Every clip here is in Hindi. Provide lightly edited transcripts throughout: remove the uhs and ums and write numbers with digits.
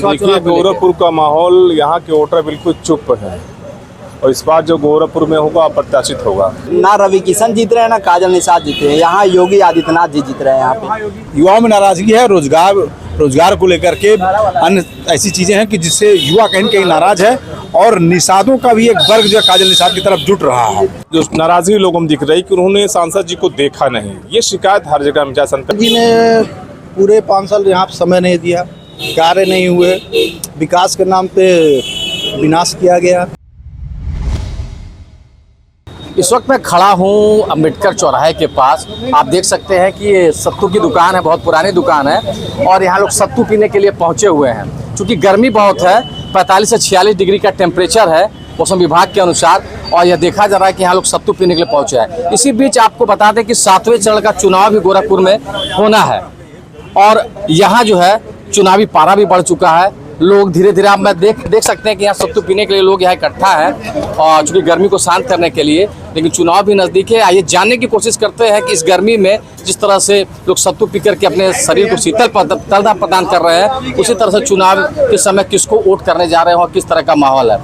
देखिए, गोरखपुर का माहौल, यहाँ के वोटर बिल्कुल चुप है और इस बार जो गोरखपुर में होगा अप्रत्याशित होगा। ना रवि किशन जीत रहे हैं, ना काजल निषाद जीत रहे हैं। यहाँ योगी आदित्यनाथ जी जीत रहे हैं। यहाँ पे युवाओं में नाराजगी है, रोजगार को लेकर के अन्य ऐसी चीजें हैं कि जिससे युवा कहीं कहीं नाराज है और निषादों का भी एक वर्ग जो काजल निषाद की तरफ जुट रहा है। जो नाराजगी लोगों में दिख रही कि उन्होंने सांसद जी को देखा नहीं, ये शिकायत हर जगह में संत जी ने पूरे 5 साल यहाँ समय नहीं दिया, कार्य नहीं हुए, विकास के नाम पे विनाश किया गया। इस वक्त मैं खड़ा हूँ अम्बेडकर चौराहे के पास। आप देख सकते हैं कि ये सत्तू की दुकान है, बहुत पुरानी दुकान है और यहाँ लोग सत्तू पीने के लिए पहुँचे हुए हैं। क्योंकि गर्मी बहुत है, 45 से 46 डिग्री का टेम्परेचर है मौसम विभाग के अनुसार, और यह देखा जा रहा है कि यहाँ लोग सत्तू पीने के लिए पहुँचे हैं। इसी बीच आपको बता दें कि 7वें चरण का चुनाव भी गोरखपुर में होना है और यहाँ जो है चुनावी पारा भी बढ़ चुका है। लोग धीरे धीरे, आप मैं देख सकते हैं कि यहाँ सत्तू पीने के लिए लोग यहाँ इकट्ठा है और चूँकि गर्मी को शांत करने के लिए, लेकिन चुनाव भी नज़दीक है। आइए जानने की कोशिश करते हैं कि इस गर्मी में जिस तरह से लोग सत्तू पी करके अपने शरीर को शीतलता प्रदान कर रहे हैं, उसी तरह से चुनाव के समय किसको वोट करने जा रहे हैं और किस तरह का माहौल है।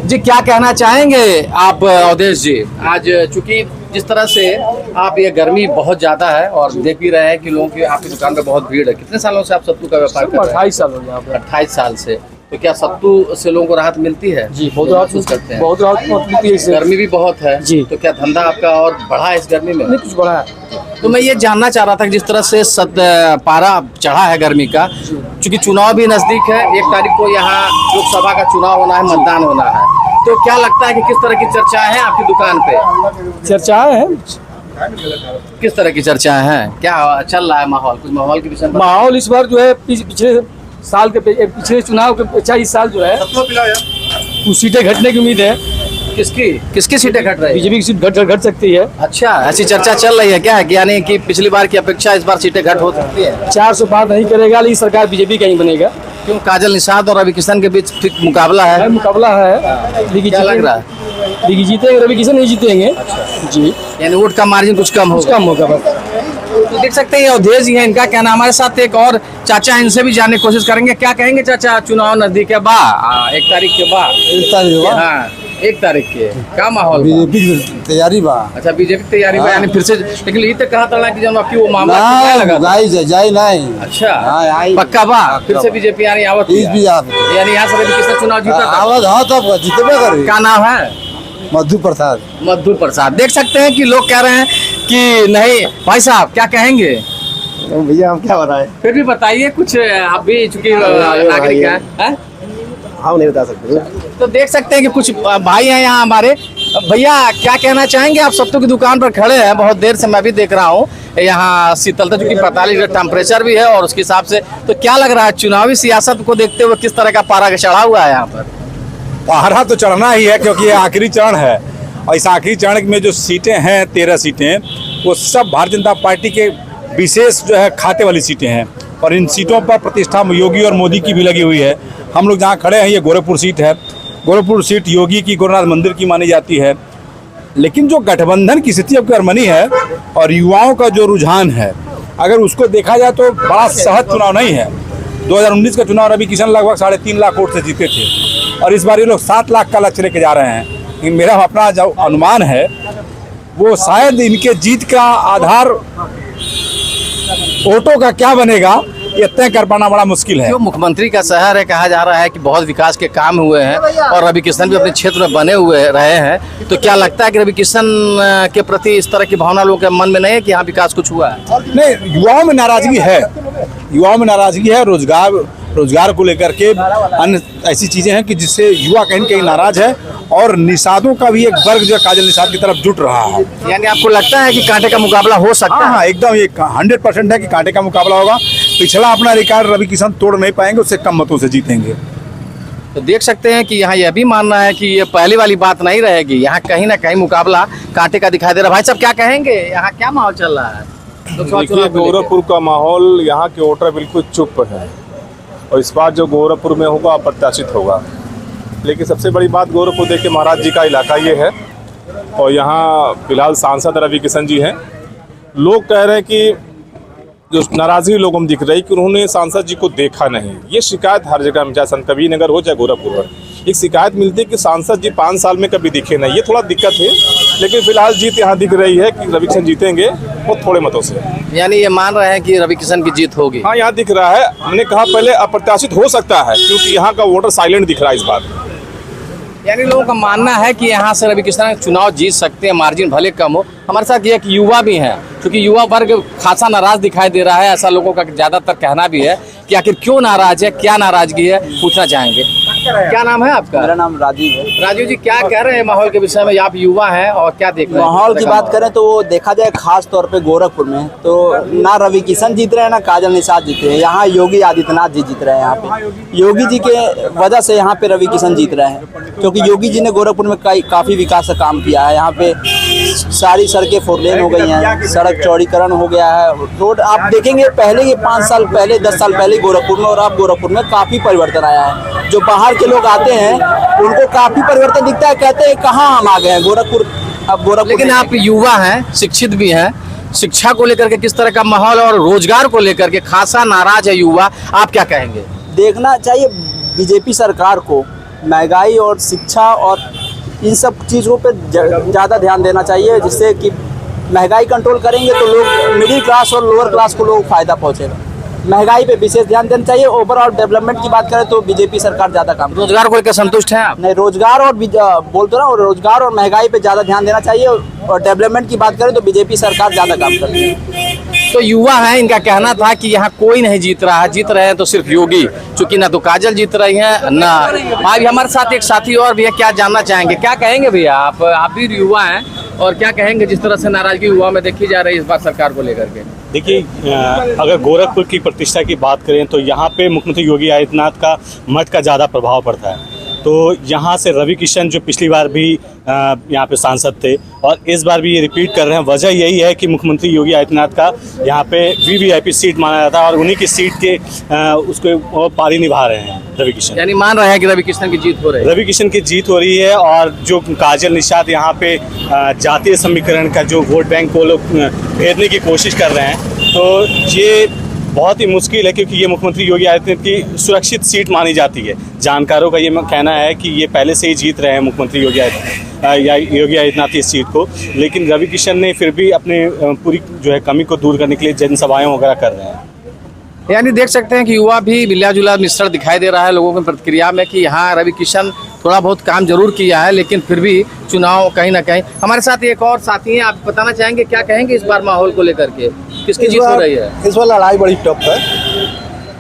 जी, क्या कहना चाहेंगे आप अवधेश जी? आज चूँकि जिस तरह से आप, ये गर्मी बहुत ज़्यादा है और देख भी रहे हैं कि लोगों की आपकी दुकान पे बहुत भीड़ है। कितने सालों से आप सत्तू का व्यापार कर रहे हैं? 28 साल हो गए। 28 साल से। तो क्या सत्तू से लोगों को राहत मिलती है? जी, बहुत राहत करते हैं। बहुत राहत मिलती है इससे। गर्मी भी बहुत है जी। तो क्या धंधा आपका और बढ़ा है इस गर्मी में? नहीं, कुछ बड़ा है। तो मैं ये जानना चाह रहा था कि जिस तरह से पारा चढ़ा है गर्मी का, चूँकि चुनाव भी नज़दीक है, 1 तारीख को यहाँ लोकसभा का चुनाव होना है, मतदान होना है, तो क्या लगता है कि किस तरह की चर्चाएं हैं आपकी दुकान पे? चर्चाएं हैं। किस तरह की चर्चाएं हैं? क्या चल रहा है माहौल? कुछ माहौल के विषय में माहौल इस बार जो है पिछले चुनाव के अच्छा इस साल जो है कुछ सीटें घटने की उम्मीद है। किसकी सीटें घट रही है? बीजेपी की सीट घट सकती है। अच्छा, ऐसी चर्चा चल रही है क्या है कि यानी कि पिछली बार की अपेक्षा इस बार सीटें घट हो सकती है? 400 पार नहीं करेगा, लेकिन सरकार बीजेपी का ही बनेगा। क्यों? काजल निषाद और रवि किशन के बीच ठीक मुकाबला है। मुकाबला है, लेकिन क्या लग रहा है? लेकिन जीतेंगे, रवि किशन नहीं जीतेंगे। जी, यानी वोट का मार्जिन कुछ कम होगा। बस। तो देख सकते हैं ये अवधेश जी हैं, इनका कहना। हमारे साथ एक और चाचा, इनसे भी जानने की कोशिश करेंगे। क्या कहेंगे चाचा? चुनाव नजदीक है, 1 तारीख के बाद। 1 तारीख हाँ, 1 तारीख के क्या माहौल? बीजेपी की तैयारी बा। अच्छा, बीजेपी की तैयारी बा, यानी फिर से। लेकिन ये तो कहा था कि जब आपकी वो मामला क्या लगा था? जाई नहीं। अच्छा, आई। पक्का बा फिर से बीजेपी यानी आवत, यानी यहाँ से किसने चुनाव जीता था? आवाज। हाँ, तब जीतबे करे। क्या नाम है? मधु प्रसाद। मधु प्रसाद। देख सकते हैं कि लोग कह रहे हैं कि नहीं। भाई साहब क्या कहेंगे? भैया हम क्या बताएं? फिर भी बताइए कुछ, आप भी चूंकि नागरिक हैं। हम नहीं बता सकते। तो देख सकते हैं कि कुछ भाई हैं यहाँ हमारे। भैया क्या कहना चाहेंगे? आप सत्तू की दुकान पर खड़े हैं, बहुत देर से मैं भी देख रहा हूँ यहाँ शीतलता, चूंकि 45 डिग्री टेम्परेचर भी है और उसके हिसाब से तो क्या लग रहा है चुनावी सियासत को देखते हुए किस तरह का पारा चढ़ा हुआ है यहाँ पर? पहरा तो चढ़ना ही है क्योंकि ये आखिरी चरण है और इस आखिरी चरण में जो सीटें हैं 13 सीटें, वो सब भारतीय जनता पार्टी के विशेष जो है खाते वाली सीटें हैं और इन सीटों पर प्रतिष्ठा योगी और मोदी की भी लगी हुई है। हम लोग जहाँ खड़े हैं ये गोरखपुर सीट है। गोरखपुर सीट योगी की, गोरखनाथ मंदिर की मानी जाती है। लेकिन जो गठबंधन की स्थिति अब बनी है और युवाओं का जो रुझान है, अगर उसको देखा जाए तो बड़ा सहज चुनाव नहीं है। 2019 का चुनाव रवि किशन लगभग 3.5 लाख वोट से जीते थे और इस बार ये लोग 7 लाख का लक्ष्य लेके जा रहे हैं। लेकिन मेरा अपना जो अनुमान है वो शायद इनके जीत का आधार वोटों का क्या बनेगा ये तय कर पाना बड़ा मुश्किल है। जो मुख्यमंत्री का शहर है, कहा जा रहा है कि बहुत विकास के काम हुए हैं और रवि किशन भी अपने क्षेत्र में बने हुए रहे हैं, तो क्या लगता है कि रवि किशन के प्रति इस तरह की भावना लोगों के मन में नहीं है कि यहाँ विकास कुछ हुआ है? नहीं, युवाओं में नाराजगी है। युवाओं में नाराजगी है, रोजगार को लेकर के अन्य ऐसी चीजें हैं कि जिससे युवा कहीं कहीं नाराज है और निषादों का भी एक वर्ग जो काजल निषाद की तरफ जुट रहा है। यानी आपको लगता है कि कांटे का मुकाबला हो सकता है? हाँ, एकदम ये 100% है कि कांटे का मुकाबला होगा। पिछला अपना रिकॉर्ड रवि किशन तोड़ नहीं पाएंगे, उससे कम मतों से जीतेंगे। तो देख सकते हैं कि यहाँ यह भी मानना है कि ये पहली वाली बात नहीं रहेगी, यहाँ कहीं ना कहीं मुकाबला कांटे का दिखाई दे रहा है। भाई साहब क्या कहेंगे? यहाँ क्या माहौल चल रहा है? देखिए, गोरखपुर का माहौल, यहाँ के वोटर बिल्कुल चुप है और इस बार जो गोरखपुर में होगा अप्रत्याशित होगा। लेकिन सबसे बड़ी बात, गोरखपुर देखिए महाराज जी का इलाका ये है और यहाँ फिलहाल सांसद रवि किशन जी हैं। लोग कह रहे हैं कि जो नाराजगी लोगों में दिख रही कि उन्होंने सांसद जी को देखा नहीं। ये शिकायत हर जगह में, चाहे संत कबीर नगर हो चाहे गोरखपुर हो, एक शिकायत मिलती है कि सांसद जी 5 साल में कभी दिखे नहीं। ये थोड़ा दिक्कत है, लेकिन फिलहाल जीत यहाँ दिख रही है कि रवि किशन जीतेंगे वो थोड़े मतों से। यानी ये मान रहे हैं कि रवि किशन की जीत होगी। हाँ, यहाँ दिख रहा है। हमने कहा पहले अप्रत्याशित हो सकता है क्योंकि यहाँ का वोटर साइलेंट दिख रहा है इस बार। यानी लोगों का मानना है कि यहाँ से रवि किशन चुनाव जीत सकते हैं, मार्जिन भले कम हो। हमारे साथ ये एक युवा भी हैं, क्योंकि युवा वर्ग खासा नाराज दिखाई दे रहा है। ऐसा लोगों का ज़्यादातर कहना भी है कि आखिर क्यों नाराज है, क्या नाराजगी है, पूछना चाहेंगे। क्या नाम है आपका? मेरा नाम राजीव है। राजीव जी, क्या कह रहे हैं माहौल के विषय में? आप युवा हैं और क्या देख रहे हैं? माहौल की बात करें तो वो देखा जाए खास तौर पे गोरखपुर में तो ना रवि किशन जीत रहे हैं ना काजल निषाद जीत रहे हैं। यहाँ योगी आदित्यनाथ जी जीत रहे हैं। यहाँ पे योगी जी के वजह से यहाँ पे रवि किशन जीत रहे हैं, क्योंकि योगी जी ने गोरखपुर में काफ़ी विकास का काम किया है। यहाँ पे सारी सड़कें 4 लेन हो गई हैं, सड़क चौड़ीकरण हो गया है, रोड आप देखेंगे पहले ये 5 साल पहले 10 साल पहले गोरखपुर में और अब गोरखपुर में काफ़ी परिवर्तन आया है। जो बाहर के लोग आते हैं उनको काफ़ी परिवर्तन दिखता है, कहते हैं कहाँ हम आ गए हैं गोरखपुर। अब गोरखपुर लेकिन आप युवा हैं, शिक्षित भी हैं, शिक्षा को लेकर के किस तरह का माहौल और रोजगार को लेकर के खासा नाराज है युवा, आप क्या कहेंगे? देखना चाहिए बीजेपी सरकार को महंगाई और शिक्षा और इन सब चीज़ों पे ज़्यादा ध्यान देना चाहिए, जिससे कि महंगाई कंट्रोल करेंगे तो लोग मिडिल क्लास और लोअर क्लास को लोग फ़ायदा पहुंचेगा। महंगाई पे विशेष ध्यान देना चाहिए। ओवरऑल डेवलपमेंट की बात करें तो बीजेपी सरकार ज़्यादा काम। रोजगार को लेकर संतुष्ट हैं आप? नहीं, रोजगार और बोलते ना, रोजगार और महंगाई पे ज़्यादा ध्यान देना चाहिए। और डेवलपमेंट की बात करें तो बीजेपी सरकार ज़्यादा काम करती है। तो युवा है, इनका कहना था कि यहाँ कोई नहीं जीत रहा है, जीत रहे हैं तो सिर्फ योगी, चूंकि ना तो काजल जीत रही हैं ना। आज हमारे साथ एक साथी और भी है, क्या जानना चाहेंगे, क्या कहेंगे भैया? आप भी युवा हैं और क्या कहेंगे जिस तरह से नाराजगी युवा में देखी जा रही है इस बार सरकार को लेकर के? देखिए, अगर गोरखपुर की प्रतिष्ठा की बात करें तो यहाँ पे मुख्यमंत्री योगी आदित्यनाथ का मत का ज़्यादा प्रभाव पड़ता है। तो यहाँ से रवि किशन जो पिछली बार भी यहाँ पे सांसद थे और इस बार भी ये रिपीट कर रहे हैं, वजह यही है कि मुख्यमंत्री योगी आदित्यनाथ का यहाँ पे वीवीआईपी सीट माना जाता है और उन्हीं की सीट के उसको पारी निभा रहे हैं रवि किशन। यानी मान रहे हैं कि रवि किशन की जीत हो रही है? रवि किशन की जीत हो रही है और जो काजल निषाद यहाँ पे जातीय समीकरण का जो वोट बैंक को लोग भेजने की कोशिश कर रहे हैं, तो ये बहुत ही मुश्किल है क्योंकि ये मुख्यमंत्री योगी आदित्यनाथ की सुरक्षित सीट मानी जाती है। जानकारों का ये कहना है कि ये पहले से ही जीत रहे हैं मुख्यमंत्री योगी आदित्यनाथ इस सीट को, लेकिन रवि किशन ने फिर भी अपने पूरी जो है कमी को दूर करने के लिए जनसभाएं वगैरह कर रहे हैं। यानी देख सकते हैं कि युवा भी मिला जुला मिश्रण दिखाई दे रहा है लोगों की प्रतिक्रिया में कि यहाँ रवि किशन थोड़ा बहुत काम जरूर किया है, लेकिन फिर भी चुनाव कहीं ना कहीं। हमारे साथ एक और साथी हैं, आप बताना चाहेंगे क्या कहेंगे इस बार माहौल को लेकर के, किसकी जीत हो रही है? इस बार लड़ाई बड़ी टफ है।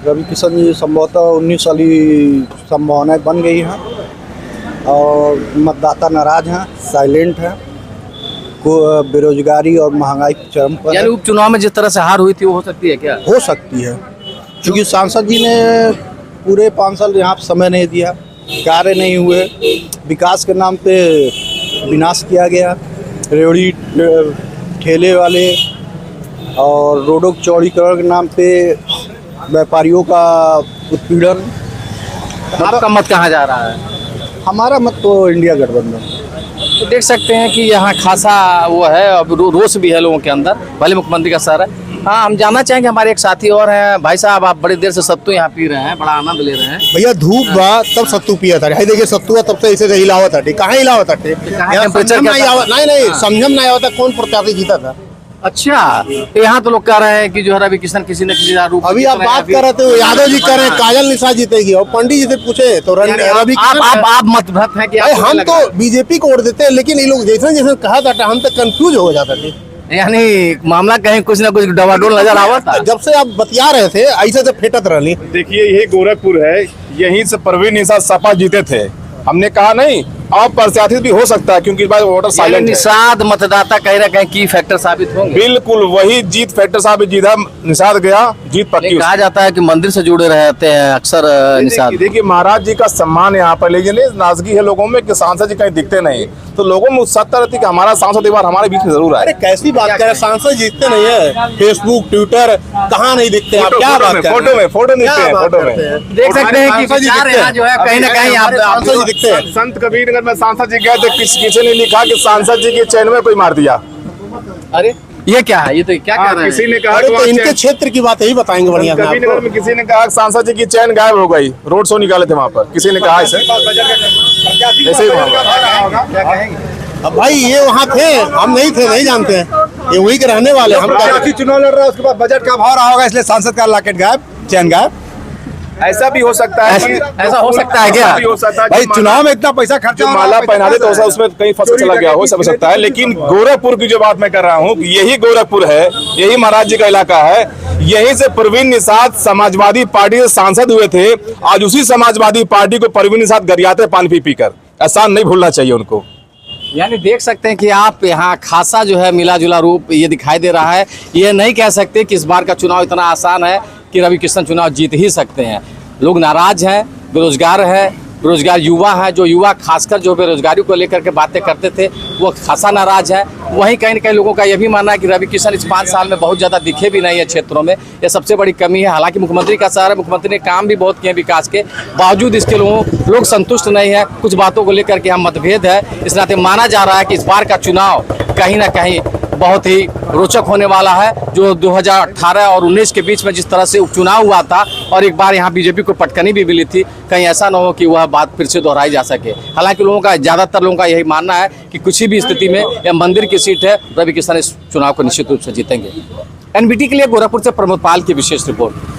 रवि किशन जी संभवतः 19 साली संभावनाएं बन गई हैं और मतदाता नाराज हैं, साइलेंट हैं, को बेरोजगारी और महंगाई चरम पर। यानी उपचुनाव में जिस तरह से हार हुई थी वो हो सकती है क्या? हो सकती है, क्योंकि सांसद जी ने पूरे 5 साल यहाँ समय नहीं दिया, कार्य नहीं हुए, विकास के नाम पे विनाश किया गया, रेवड़ी ठेले वाले और रोडों के चौड़ीकरण के नाम पे व्यापारियों का उत्पीड़न। आपका मत कहाँ जा रहा है? हमारा मत तो इंडिया गठबंधन। तो देख सकते हैं कि यहाँ खासा वो है, अब रोष भी है लोगों के अंदर, भले मुख्यमंत्री का शहर है। हाँ, हम जानना चाहेंगे, हमारे एक साथी और हैं। भाई साहब, आप बड़ी देर से सत्तू यहाँ पी रहे हैं, बड़ा आनंद ले रहे हैं। भैया धूप बा तब सत्तू पिया था। हाय देखिए सत्तू तब से ऐसे हिलावत है, कहाँ हिलावत है? टेम्परेचर नहीं समझम नहीं आवता कौन प्रत्याशी जीता था। अच्छा, तो यहाँ तो लोग कह रहे हैं कि जो है रवि किशन किसी न किसी रूप। अभी आप बात कर रहे थे यादव जी कर रहे हैं काजल निषाद जीतेगी और पंडित जी से पूछे तो रवि आप मतभेद हैं कि हम तो बीजेपी को वोट देते हैं, लेकिन ये लोग जैसे जैसे कहा था हम तो कंफ्यूज हो जाता थे। यानी मामला कहीं कुछ ना कुछ डवाडोल नजर आवा था। जब से आप बतिया रहे थे ऐसे से फेटत रही। देखिए, यही गोरखपुर है, यहीं से परवीन निषाद सपा जीते थे। हमने कहा नहीं, अब प्रत्याशित भी हो सकता है क्योंकि इस बार वोटर साइलेंट है। निषाद मतदाता कहीं ना कहीं की फैक्टर साबित होंगे। बिल्कुल वही जीत फैक्टर साबित जीता, निषाद गया, जीत पक्की। कहा जाता है कि मंदिर से जुड़े रहते हैं अक्सर निषाद। देखिए, महाराज जी का सम्मान यहाँ पर, लेकिन नाजगी है लोगों में कि सांसद जी कहीं दिखते नहीं, तो लोगों में उत्सुकता रहती है कि हमारा सांसद एक बार हमारे बीच में जरूर आए। अरे कैसी बात कर रहे हैं, सांसद जीतते नहीं है, फेसबुक ट्विटर कहाँ नहीं दिखते आप? क्या बात कर रहे हैं? फोटो दिखते हैं, फोटो में देख सकते हैं कि जो है कहीं ना कहीं आप सांसद जी दिखते हैं। संत कबीर नगर में सांसद जी गए थे, किसी ने लिखा कि सांसद जी के चैन में कोई मार दिया। अरे ये क्या है, ये तो क्या कर रहे किसी हैं? ने कहा अरे कि तो वहाँ इनके चैन- क्षेत्र की बात यही बताएंगे बढ़िया से कभी आपको। नगर में किसी ने कहा कि सांसद जी की चैन गायब हो गई, रोड शो निकाले थे वहाँ पर, किसी ने कहा ऐसे ऐसे ही वहाँ पर। अब भाई ये वहाँ थे, हम नहीं थे, नहीं जानते हैं, ये वही के रहने वाले हम क्या प्रत्याशी चुनाव लड़ रहा है, उसके बाद बजट का भाव रहा होगा, इसलिए सांसद का लॉकेट गायब, चैन गायब। ऐसा भी हो सकता है कि ऐसा हो सकता है क्या? ऐसा भी हो सकता है भाई जो चुनाव में इतना पैसा खर्चा जो हो रहा है, माला पैसा पहना दे तो कहाँ से उसमें कहीं फसल चला गया हो सकता है। लेकिन गोरखपुर की जो बात मैं कर रहा हूँ, यही गोरखपुर है, यही महाराज जी का इलाका है, यहीं से परवीन निषाद समाजवादी पार्टी से सांसद हुए थे। आज उसी समाजवादी पार्टी को परवीन निषाद गरियाते पानी पी पी कर, ऐसा नहीं भूलना चाहिए उनको। यानी देख सकते हैं कि आप यहाँ खासा जो है मिला जुला रूप ये दिखाई दे रहा है। ये नहीं कह सकते कि इस बार का चुनाव इतना आसान है कि रवि किशन चुनाव जीत ही सकते हैं। लोग नाराज हैं, बेरोजगार है, बेरोजगार युवा है, जो युवा खासकर जो बेरोजगारी को लेकर के बातें करते थे वो खासा नाराज है। वहीं कहीं न कहीं लोगों का यह भी मानना है कि रवि किशन इस 5 साल में बहुत ज़्यादा दिखे भी नहीं है क्षेत्रों में, यह सबसे बड़ी कमी है। हालांकि मुख्यमंत्री का शहर है, मुख्यमंत्री ने काम भी बहुत किए विकास के, बावजूद इसके लोग संतुष्ट नहीं है। कुछ बातों को लेकर के हम मतभेद है, इस नाते माना जा रहा है कि इस बार का चुनाव कहीं ना कहीं बहुत ही रोचक होने वाला है। जो 2018 और 19 के बीच में जिस तरह से उपचुनाव हुआ था और एक बार यहाँ बीजेपी को पटकनी भी मिली थी, कहीं ऐसा ना हो कि वह बात फिर से दोहराई जा सके। हालांकि लोगों का, ज़्यादातर लोगों का यही मानना है कि किसी भी स्थिति में यह मंदिर की सीट है, रवि किशन इस चुनाव को निश्चित रूप से जीतेंगे। एनबीटी के लिए गोरखपुर से प्रमोद पाल की विशेष रिपोर्ट।